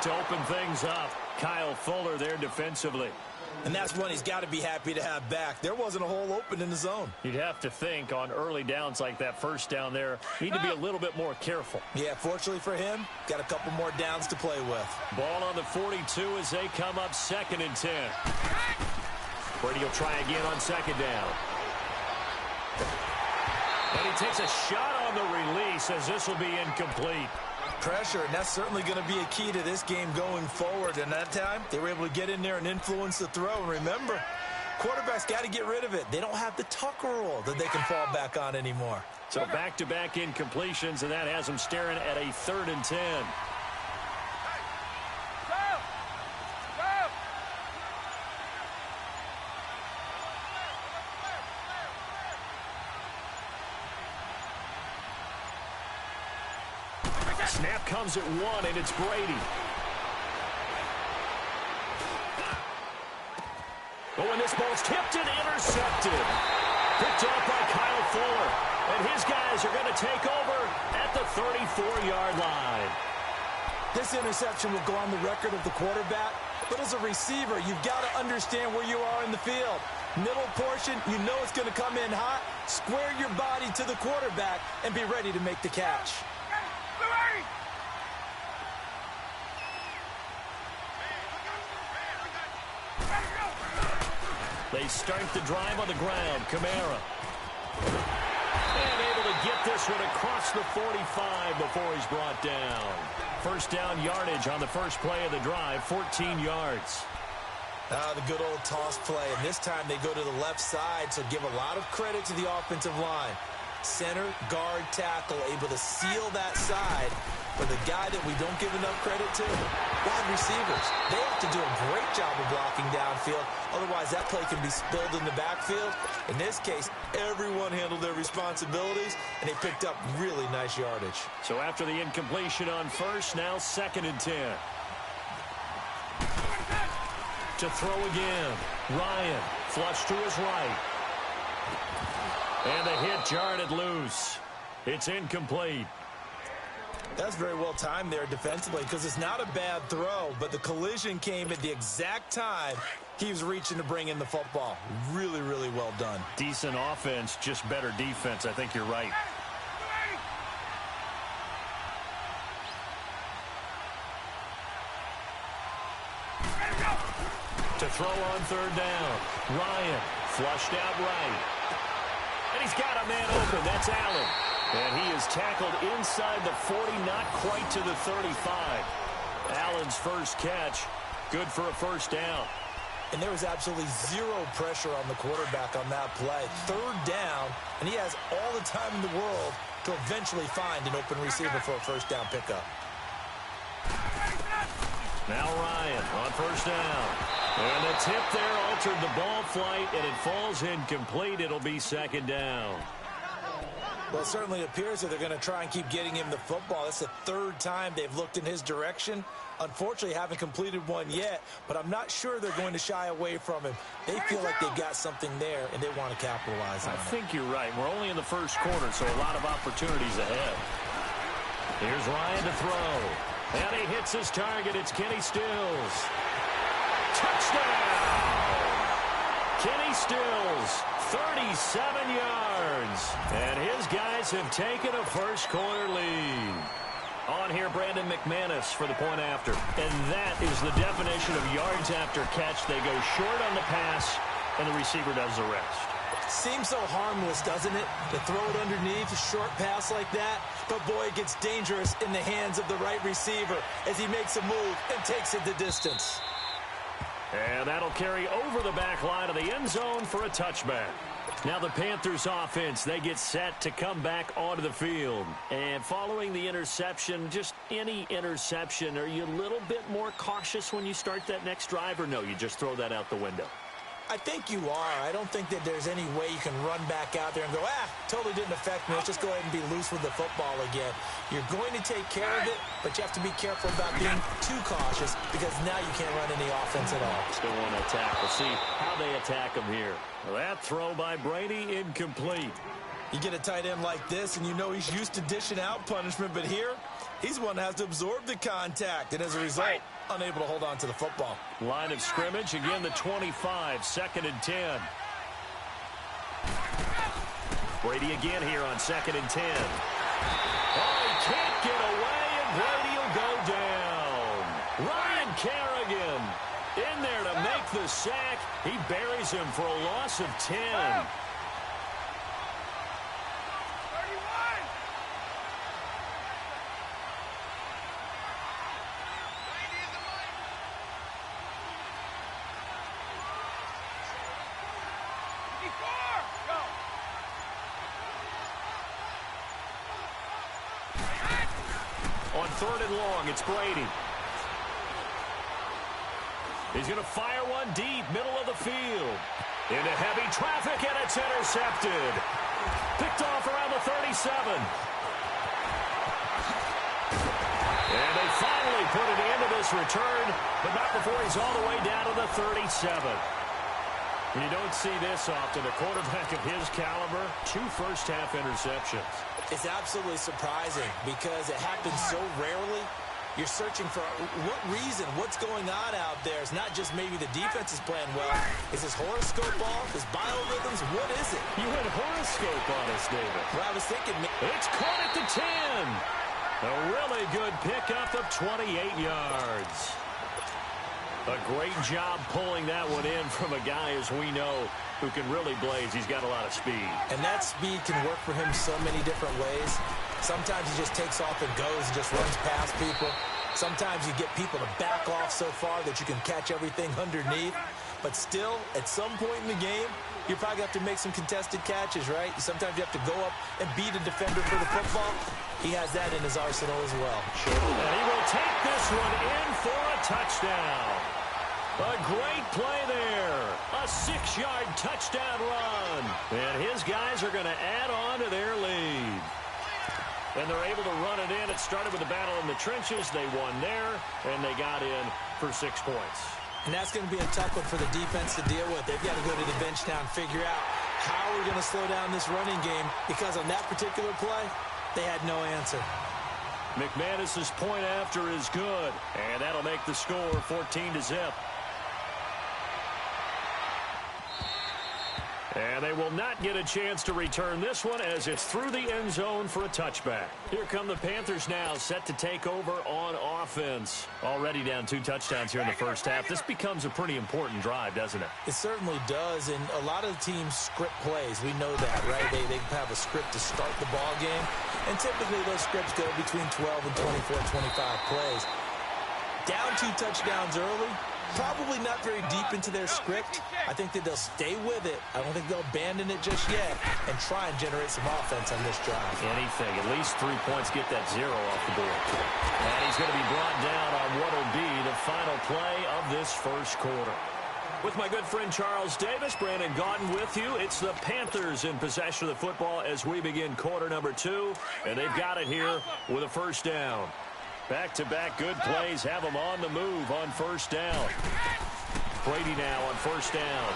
to open things up. Kyle Fuller there defensively. And that's one he's got to be happy to have back. There wasn't a hole open in the zone. You'd have to think on early downs like that first down there, need to be a little bit more careful. Yeah, fortunately for him, got a couple more downs to play with. Ball on the 42 as they come up 2nd and 10. Brady will try again on 2nd down. And he takes a shot on the release as this will be incomplete. Pressure, and that's certainly going to be a key to this game going forward. And that time, they were able to get in there and influence the throw. And remember, quarterbacks got to get rid of it. They don't have the Tucker rule that they can fall back on anymore. So back-to-back incompletions, and that has them staring at a 3rd and 10. Snap comes at 1, and it's Brady. Oh, and this ball's tipped and intercepted. Picked off by Kyle Fuller. And his guys are going to take over at the 34-yard line. This interception will go on the record of the quarterback. But as a receiver, you've got to understand where you are in the field. Middle portion, you know it's going to come in hot. Square your body to the quarterback and be ready to make the catch. They start the drive on the ground. Kamara. And able to get this one across the 45 before he's brought down. First down yardage on the first play of the drive, 14 yards. The good old toss play. And this time they go to the left side, so give a lot of credit to the offensive line. Center, guard, tackle, able to seal that side. For the guy that we don't give enough credit to, wide receivers. They have to do a great job of blocking downfield. Otherwise, that play can be spilled in the backfield. In this case, everyone handled their responsibilities, and they picked up really nice yardage. So after the incompletion on first, now 2nd and 10. To throw again. Ryan, flush to his right. And the hit jarred it loose. It's incomplete. That's very well timed there defensively because it's not a bad throw, but the collision came at the exact time he was reaching to bring in the football. Really, really well done. Decent offense, just better defense. I think you're right. To throw on 3rd down. Ryan flushed out right. And he's got a man open. That's Allen. And he is tackled inside the 40, not quite to the 35. Allen's first catch, good for a first down. And there was absolutely zero pressure on the quarterback on that play. 3rd down, and he has all the time in the world to eventually find an open receiver for a first down pickup. Now Ryan on first down. And the tip there altered the ball flight, and it falls incomplete. It'll be 2nd down. Well, it certainly appears that they're going to try and keep getting him the football. That's the 3rd time they've looked in his direction. Unfortunately, haven't completed one yet, but I'm not sure they're going to shy away from him. They feel like they've got something there, and they want to capitalize on it. I think you're right. We're only in the first quarter, so a lot of opportunities ahead. Here's Ryan to throw. And he hits his target. It's Kenny Stills. Touchdown! Kenny Stills, 37 yards. And his guys have taken a first-quarter lead. On here, Brandon McManus for the point after. And that is the definition of yards after catch. They go short on the pass, and the receiver does the rest. Seems so harmless, doesn't it? To throw it underneath, a short pass like that. But, boy, it gets dangerous in the hands of the right receiver as he makes a move and takes it the distance. And that'll carry over the back line of the end zone for a touchback. Now the Panthers offense, they get set to come back onto the field. And following the interception, just any interception, are you a little bit more cautious when you start that next drive, or no, you just throw that out the window? I think you are. I don't think that there's any way you can run back out there and go, totally didn't affect me. Let's just go ahead and be loose with the football again. You're going to take care of it, but you have to be careful about being too cautious because now you can't run any offense at all. Still want to attack. We'll see how they attack him here. Well, that throw by Brady incomplete. You get a tight end like this, and you know he's used to dishing out punishment, but here, he's the one that has to absorb the contact, and as a result, unable to hold on to the football. Line of scrimmage, again the 25, 2nd and 10. Brady again here on 2nd and 10. Oh, he can't get away, and Brady will go down. Ryan Kerrigan in there to make the sack. He buries him for a loss of 10. On 3rd and long, it's Brady. He's going to fire one deep, middle of the field. Into heavy traffic, and it's intercepted. Picked off around the 37. And they finally put an end to this return, but not before he's all the way down to the 37. You don't see this often. A quarterback of his caliber, 2 first-half interceptions. It's absolutely surprising because it happens so rarely. You're searching for what reason, what's going on out there. It's not just maybe the defense is playing well. Is his horoscope off? His biorhythms? What is it? You had horoscope on us, David. Well, I was thinking. It's caught at the 10. A really good pickup of 28 yards. A great job pulling that one in from a guy, as we know, who can really blaze. He's got a lot of speed. And that speed can work for him so many different ways. Sometimes he just takes off and goes and just runs past people. Sometimes you get people to back off so far that you can catch everything underneath. But still, at some point in the game, you're probably going to have to make some contested catches, right? Sometimes you have to go up and beat a defender for the football. He has that in his arsenal as well. Sure. And he will take this one in for a touchdown. A great play there. A 6-yard touchdown run. And his guys are going to add on to their lead. And they're able to run it in. It started with a battle in the trenches. They won there, and they got in for 6 points. And that's going to be a tough one for the defense to deal with. They've got to go to the bench now and figure out how we're going to slow down this running game, because on that particular play, they had no answer. McManus's point after is good, and that'll make the score 14-0. And they will not get a chance to return this one as it's through the end zone for a touchback. Here come the Panthers now, set to take over on offense. Already down 2 touchdowns here in the first half. This becomes a pretty important drive, doesn't it? It certainly does, and a lot of the teams script plays. We know that, right? They have a script to start the ball game, and typically those scripts go between 12 and 24, 25 plays. Down 2 touchdowns early. Probably not very deep into their script. I think that they'll stay with it. I don't think they'll abandon it just yet and try and generate some offense on this drive. Anything. At least 3 points, get that 0 off the board. And he's going to be brought down on what will be the final play of this first quarter. With my good friend Charles Davis, Brandon Gaudin with you. It's the Panthers in possession of the football as we begin quarter number 2. And they've got it here with a first down. Back-to-back good plays have them on the move on first down. Brady now on first down.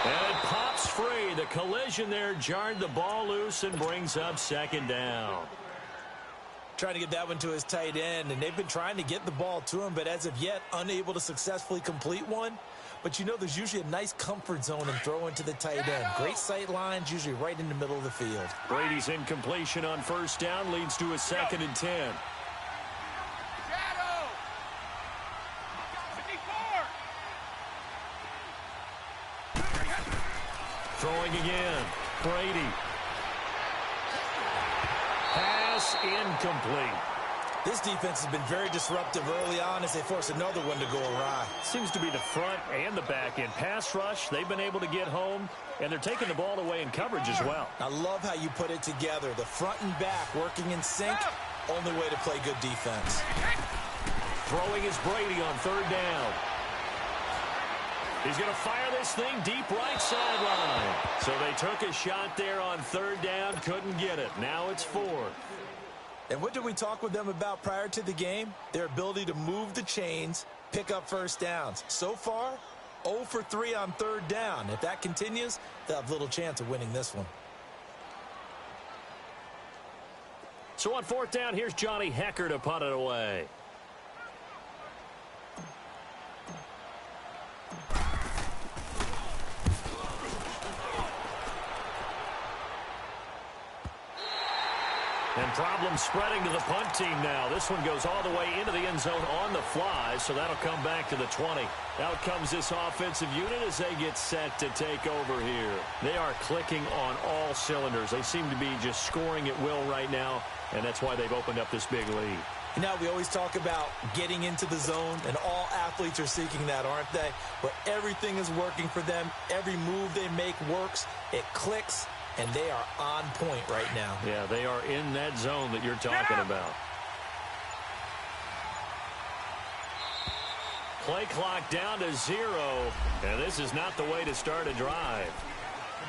And it pops free. The collision there jarred the ball loose and brings up second down. Trying to get that one to his tight end, and they've been trying to get the ball to him, but as of yet, unable to successfully complete one. But you know there's usually a nice comfort zone in throwing to the tight end. Great sight lines, usually right in the middle of the field. Brady's incompletion on first down leads to a 2nd and 10. Throwing again. Brady. Pass incomplete. This defense has been very disruptive early on as they force another one to go awry. Seems to be the front and the back end. Pass rush, they've been able to get home, and they're taking the ball away in coverage as well. I love how you put it together. The front and back working in sync, only way to play good defense. Throwing is Brady on third down. He's going to fire this thing deep right sideline. So they took a shot there on third down, couldn't get it. Now it's 4th. And what did we talk with them about prior to the game? Their ability to move the chains, pick up first downs. So far, 0 for 3 on third down. If that continues, they'll have little chance of winning this one. So on 4th down, here's Johnny Hecker to punt it away. And problems spreading to the punt team now. This one goes all the way into the end zone on the fly, so that'll come back to the 20. Out comes this offensive unit as they get set to take over here. They are clicking on all cylinders. They seem to be just scoring at will right now, and that's why they've opened up this big lead. You know, we always talk about getting into the zone, and all athletes are seeking that, aren't they? Where everything is working for them. Every move they make works. It clicks. And they are on point right now. Yeah, they are in that zone that you're talking about. Play clock down to 0, and this is not the way to start a drive.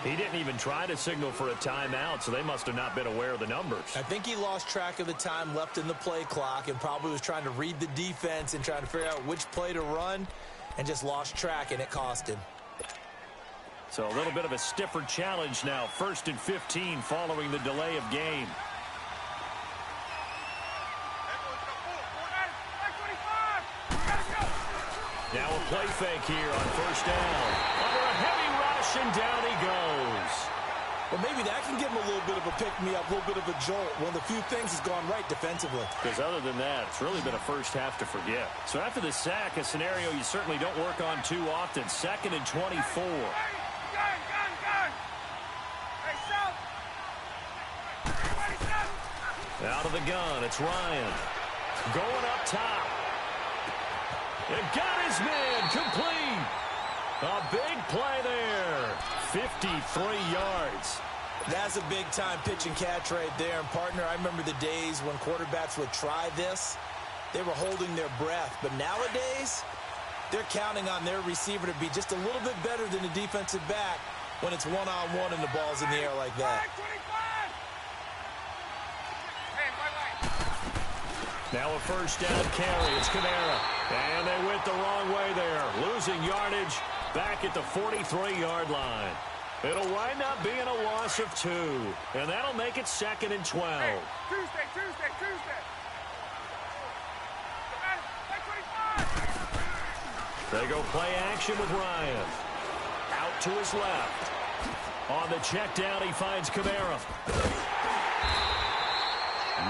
He didn't even try to signal for a timeout, so they must have not been aware of the numbers. I think he lost track of the time left in the play clock and probably was trying to read the defense and trying to figure out which play to run and just lost track, and it cost him. So a little bit of a stiffer challenge now. 1st and 15 following the delay of game. Now a play fake here on 1st down. Under a heavy rush, and down he goes. Well, maybe that can give him a little bit of a pick-me-up, a little bit of a jolt. One of the few things has gone right defensively. Because other than that, it's really been a first half to forget. So after the sack, a scenario you certainly don't work on too often. 2nd and 24. Out of the gun, it's Ryan. Going up top. And got his man complete. A big play there. 53 yards. That's a big-time pitch and catch right there. And, partner, I remember the days when quarterbacks would try this. They were holding their breath. But nowadays, they're counting on their receiver to be just a little bit better than the defensive back when it's one-on-one and the ball's in the air like that. Now a 1st down carry. It's Kamara. And they went the wrong way there. Losing yardage back at the 43-yard line. It'll wind up being a loss of 2. And that'll make it 2nd and 12. Hey, Tuesday. They go play action with Ryan. Out to his left. On the check down, he finds Kamara.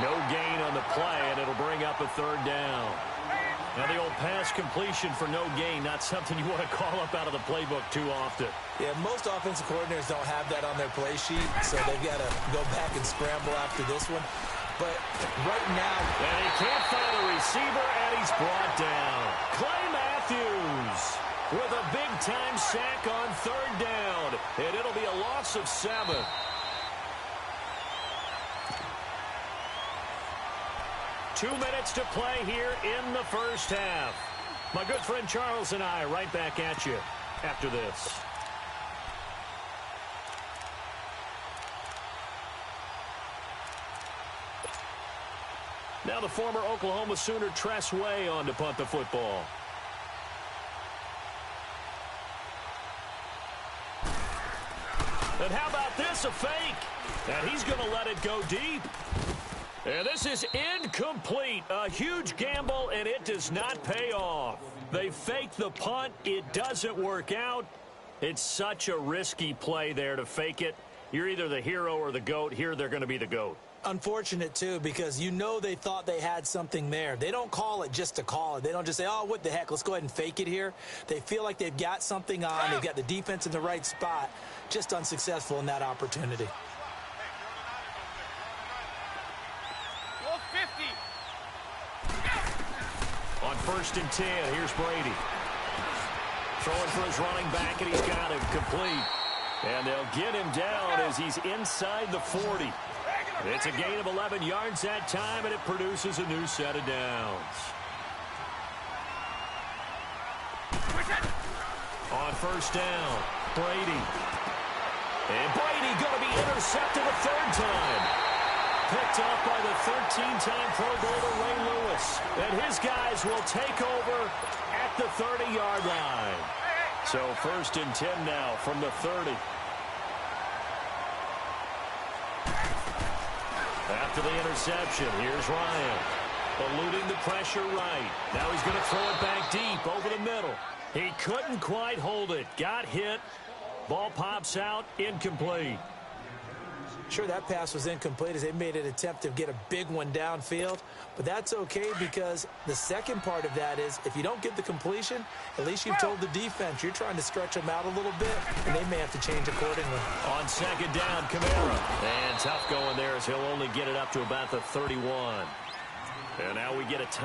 No gain on the play, and it'll bring up a 3rd down. Now the old pass completion for no gain, not something you want to call up out of the playbook too often. Yeah, most offensive coordinators don't have that on their play sheet, so they've got to go back and scramble after this one. But right now... And he can't find a receiver, and he's brought down. Clay Matthews with a big-time sack on 3rd down, and it'll be a loss of 7. Two minutes to play here in the first half. My good friend Charles and I right back at you after this. Now the former Oklahoma Sooner Tress Way on to punt the football. And how about this, a fake? And he's going to let it go deep. And this is incomplete. A huge gamble, and it does not pay off. They fake the punt. It doesn't work out. It's such a risky play there to fake it. You're either the hero or the GOAT. Here they're going to be the GOAT. Unfortunate, too, because you know they thought they had something there. They don't call it just to call it. They don't just say, oh, what the heck, let's go ahead and fake it here. They feel like they've got something on. They've got the defense in the right spot. Just unsuccessful in that opportunity. On 1st and 10, here's Brady. Throwing for his running back, and he's got him complete. And they'll get him down as he's inside the 40. It's a gain of 11 yards that time, and it produces a new set of downs. On 1st down, Brady. And Brady going to be intercepted a 3rd time. Picked up by the 13-time Pro Bowler Ray Lewis. And his guys will take over at the 30-yard line. So 1st and 10 now from the 30. After the interception, here's Ryan. Eluding the pressure right. Now he's going to throw it back deep over the middle. He couldn't quite hold it. Got hit. Ball pops out. Incomplete. Sure, that pass was incomplete as they made an attempt to get a big one downfield, but that's okay because the second part of that is if you don't get the completion, at least you've told the defense you're trying to stretch them out a little bit, and they may have to change accordingly. On second down, Kamara. And tough going there as he'll only get it up to about the 31. And now we get a time.